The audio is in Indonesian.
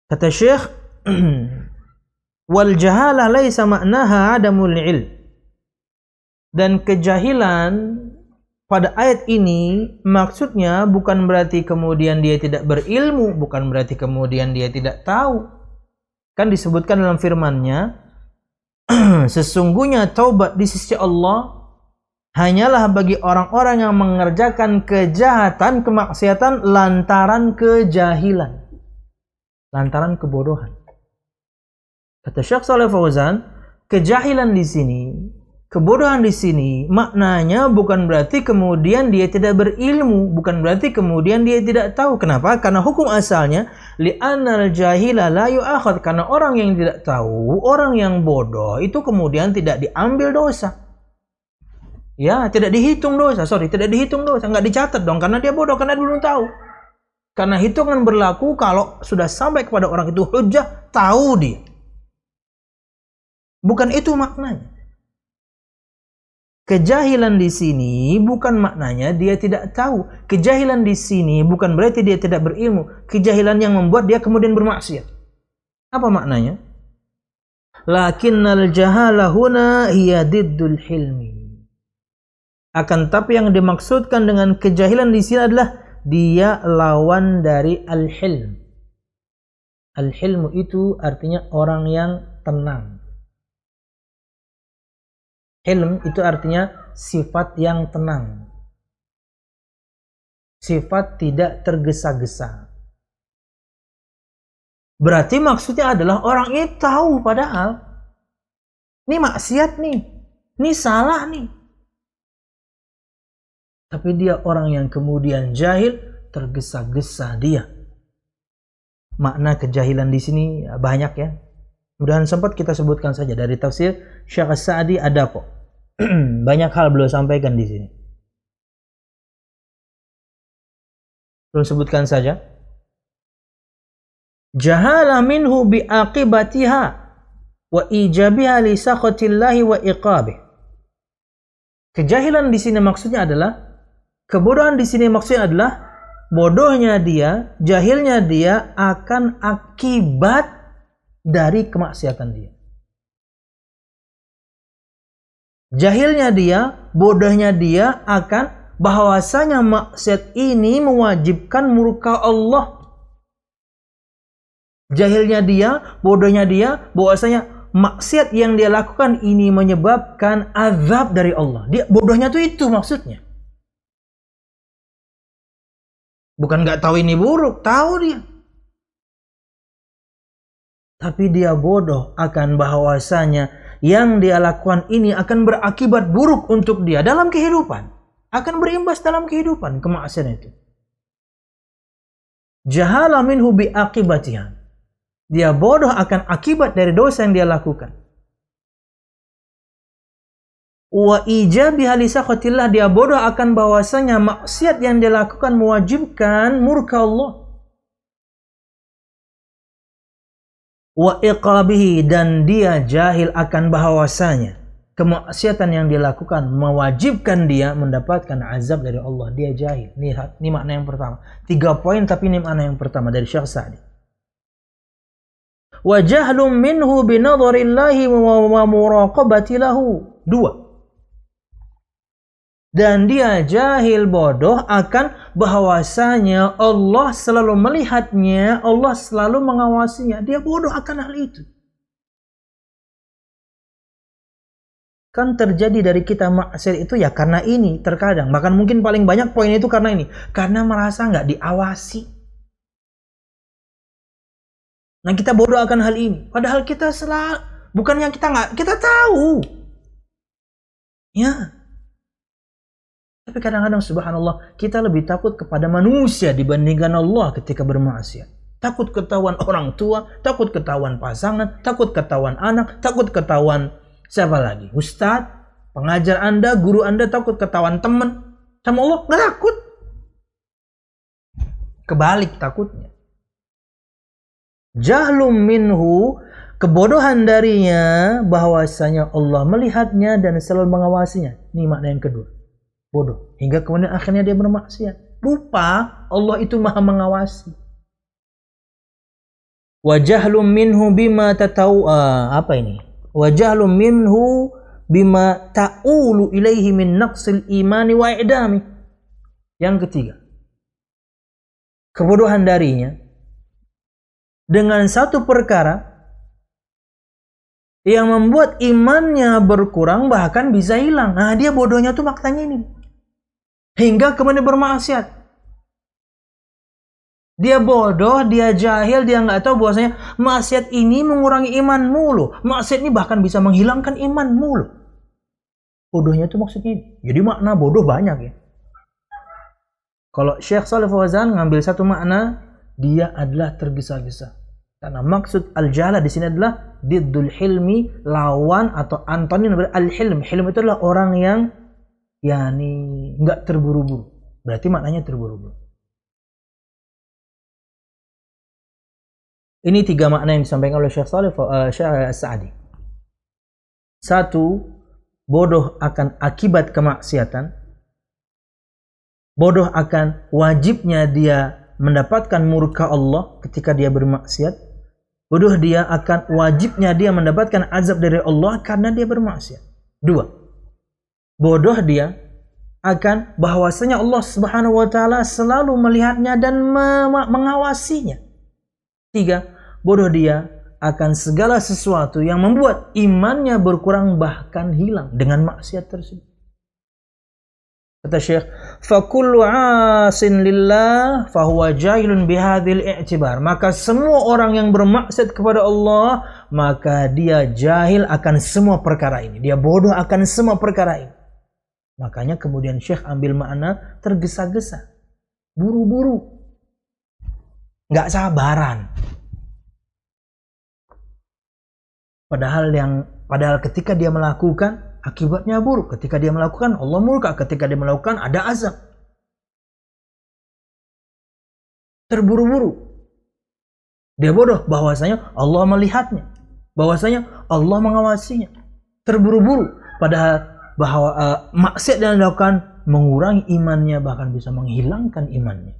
Kata Syekh, wal jahalah laisa ma'naha adamul ilm. Dan kejahilan pada ayat ini maksudnya bukan berarti kemudian dia tidak berilmu, bukan berarti kemudian dia tidak tahu. Kan disebutkan dalam firman-Nya, sesungguhnya taubat di sisi Allah hanyalah bagi orang-orang yang mengerjakan kejahatan, kemaksiatan lantaran kejahilan, lantaran kebodohan. Kata Syekh Shalih Fauzan, kejahilan di sini, kebodohan di sini maknanya bukan berarti kemudian dia tidak berilmu, bukan berarti kemudian dia tidak tahu. Kenapa? Karena hukum asalnya li'annal jahila la yu'akhad, karena orang yang tidak tahu, orang yang bodoh itu kemudian tidak diambil dosa. Ya, tidak dihitung dosa, tidak dihitung dosa, enggak dicatat dong karena dia bodoh, karena dia belum tahu. Karena hitungan berlaku kalau sudah sampai kepada orang itu hujjah, tahu dia. Bukan itu maknanya. Kejahilan di sini bukan maknanya dia tidak tahu. Kejahilan di sini bukan berarti dia tidak berilmu. Kejahilan yang membuat dia kemudian bermaksiat. Apa maknanya? Lakinnal jahala huna hiya diddul hilmi. Akan tapi yang dimaksudkan dengan kejahilan di sini adalah dia lawan dari al-hilm. Al-hilmu itu artinya orang yang tenang. Hilm itu artinya sifat yang tenang. Sifat tidak tergesa-gesa. Berarti maksudnya adalah orang ini tahu padahal ini maksiat nih, ini salah nih. Tapi dia orang yang kemudian jahil, tergesa-gesa dia. Makna kejahilan di sini banyak ya. Mudah-mudahan sempat kita sebutkan saja dari tafsir Syekh As-Sa'di ada kok. Banyak hal beliau sampaikan di sini. Belum sebutkan saja. Jahala minhu bi'aqibatiha wa ijabiha li sakhatillahi wa iqabih. Kejahilan di sini maksudnya adalah, kebodohan di sini maksudnya adalah bodohnya dia, jahilnya dia akan akibat dari kemaksiatan dia. Jahilnya dia, bodohnya dia akan bahwasanya maksiat ini mewajibkan murka Allah. Jahilnya dia, bodohnya dia, bahwasanya maksiat yang dia lakukan ini menyebabkan azab dari Allah. Dia bodohnya itu maksudnya. Bukan nggak tahu ini buruk, tahu dia. Tapi dia bodoh akan bahwasanya yang dia lakukan ini akan berakibat buruk untuk dia dalam kehidupan. Akan berimbas dalam kehidupan kemaksiatan itu. Jahala minhu bi'aqibatiha. Dia bodoh akan akibat dari dosa yang dia lakukan. Wa ijabiha li sakhatillah, dia bodoh akan bahwasanya maksiat yang dia lakukan mewajibkan murka Allah. Wa iqabihi, dan dia jahil akan bahwasanya kemaksiatan yang dia lakukan mewajibkan dia mendapatkan azab dari Allah. Dia jahil. Ini makna yang pertama. 3 poin tapi ini makna yang pertama dari Syekh Sa'di. Wa jahlum minhu binadharillahi wa muraqabati lahu. 2. Dan dia jahil bodoh akan bahwasanya Allah selalu melihatnya, Allah selalu mengawasinya. Dia bodoh akan hal itu. Kan terjadi dari kita maksiat itu ya karena ini terkadang. Bahkan mungkin paling banyak poin itu karena ini. Karena merasa nggak diawasi. Nah kita bodoh akan hal ini. Padahal kita bukannya kita tahu. Ya. Tapi kadang-kadang subhanallah kita lebih takut kepada manusia dibandingkan Allah ketika bermaksiat. Takut ketahuan orang tua, takut ketahuan pasangan, takut ketahuan anak, takut ketahuan siapa lagi? Ustadz, pengajar Anda, guru Anda, takut ketahuan teman. Sama Allah nggak takut. Kebalik takutnya. Jahlum minhu, kebodohan darinya bahwasanya Allah melihatnya dan selalu mengawasinya. Ini makna yang kedua. Bodoh. Hingga kemudian akhirnya dia bermaksiat. Lupa Allah itu maha mengawasi. Wa jahlum minhu bima apa ini? Wa jahlum minhu bima ta'ulu ilaihi min naqsil imani wa i'dami. Yang ketiga, kebodohan darinya dengan satu perkara yang membuat imannya berkurang, bahkan bisa hilang. Nah, dia bodohnya tuh maknanya ini. Hingga kemudian bermaksiat. Dia bodoh, dia jahil, dia nggak tahu bahwasanya maksiat ini mengurangi imanmu loh. Maksiat ini bahkan bisa menghilangkan imanmu loh. Bodohnya itu maksudnya. Jadi makna bodoh banyak ya. Kalau Syekh Shalih Fauzan ngambil satu makna, dia adalah tergesa-gesa. Karena maksud al-jahala di sini adalah diddul hilmi, lawan atau antonim dari al-hilm. Hilm itu adalah orang yang nggak terburu-buru. Berarti maknanya terburu-buru. Ini tiga makna yang disampaikan oleh Syekh As-Sa'di. Satu, bodoh akan akibat kemaksiatan. Bodoh akan wajibnya dia mendapatkan murka Allah ketika dia bermaksiat. Bodoh dia akan wajibnya dia mendapatkan azab dari Allah karena dia bermaksiat. Dua, bodoh dia akan bahwasanya Allah Subhanahu wa taala selalu melihatnya dan mengawasinya. Tiga, bodoh dia akan segala sesuatu yang membuat imannya berkurang bahkan hilang dengan maksiat tersebut. Kata Syekh, fakullu asin lillah fahuwa jahilun bihadhil i'tibar. Maka semua orang yang bermaksiat kepada Allah, maka dia jahil akan semua perkara ini. Dia bodoh akan semua perkara ini. Makanya kemudian Syekh ambil makna tergesa-gesa, buru-buru, nggak sabaran. Padahal ketika dia melakukan, akibatnya buruk. Ketika dia melakukan, Allah murka. Ketika dia melakukan, ada azab. Terburu-buru. Dia bodoh bahwasanya Allah melihatnya, bahwasanya Allah mengawasinya. Terburu-buru. Padahal bahwa maksiat yang dilakukan mengurangi imannya, bahkan bisa menghilangkan imannya.